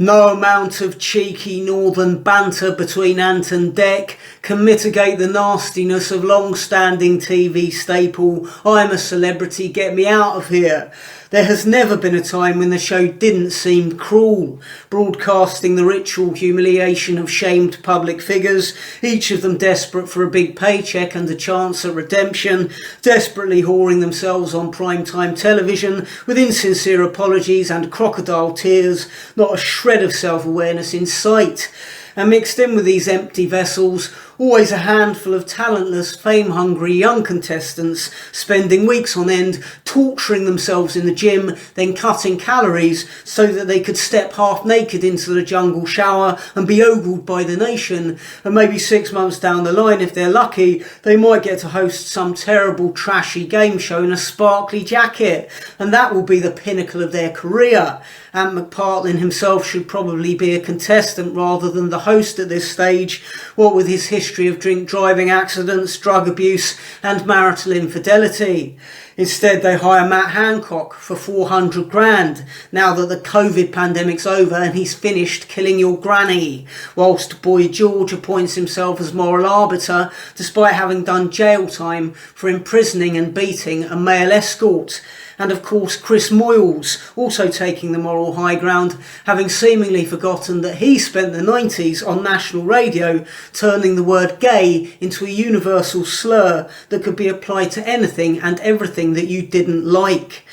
No amount of cheeky northern banter between Ant and Dec can mitigate the nastiness of long-standing TV staple, "I'm a celebrity, get me out of here." There has never been a time when the show didn't seem cruel, broadcasting the ritual humiliation of shamed public figures, each of them desperate for a big paycheck and a chance at redemption, desperately whoring themselves on primetime television with insincere apologies and crocodile tears, not a shred of self-awareness in sight. And mixed in with these empty vessels, always a handful of talentless, fame-hungry young contestants spending weeks on end torturing themselves in the gym, then cutting calories so that they could step half naked into the jungle shower and be ogled by the nation. And maybe 6 months down the line, if they're lucky, they might get to host some terrible, trashy game show in a sparkly jacket. And that will be the pinnacle of their career. Ant McPartlin himself should probably be a contestant rather than the host at this stage, what with his history of drink driving accidents, drug abuse and marital infidelity. Instead, they hire Matt Hancock for 400 grand, now that the COVID pandemic's over and he's finished killing your granny, whilst Boy George appoints himself as moral arbiter, despite having done jail time for imprisoning and beating a male escort. And of course Chris Moyles, also taking the moral high ground, having seemingly forgotten that he spent the 90s on national radio turning the word gay into a universal slur that could be applied to anything and everything that you didn't like.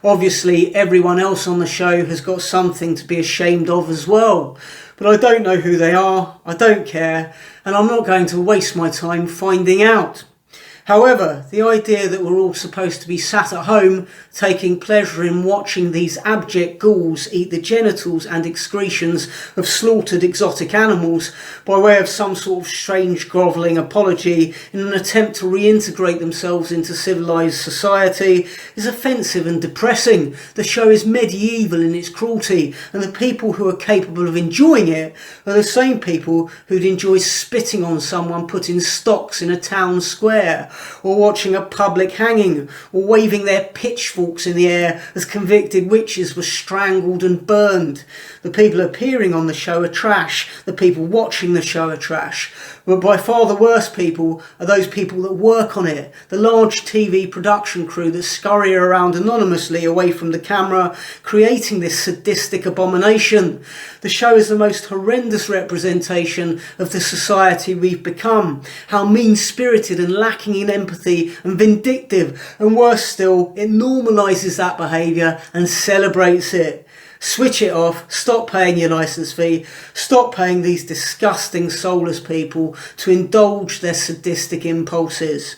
Obviously everyone else on the show has got something to be ashamed of as well, but I don't know who they are, I don't care, and I'm not going to waste my time finding out. However, the idea that we're all supposed to be sat at home taking pleasure in watching these abject ghouls eat the genitals and excretions of slaughtered exotic animals by way of some sort of strange grovelling apology in an attempt to reintegrate themselves into civilised society is offensive and depressing. The show is medieval in its cruelty, and the people who are capable of enjoying it are the same people who'd enjoy spitting on someone put in stocks in a town square, or watching a public hanging, or waving their pitchforks in the air as convicted witches were strangled and burned. The people appearing on the show are trash, the people watching the show are trash, but by far the worst people are those people that work on it, the large TV production crew that scurry around anonymously away from the camera, creating this sadistic abomination. The show is the most horrendous representation of the society we've become, how mean-spirited and lacking in empathy and vindictive, and worse still, it normalises that behaviour and celebrates it. Switch it off, stop paying your licence fee, stop paying these disgusting soulless people to indulge their sadistic impulses.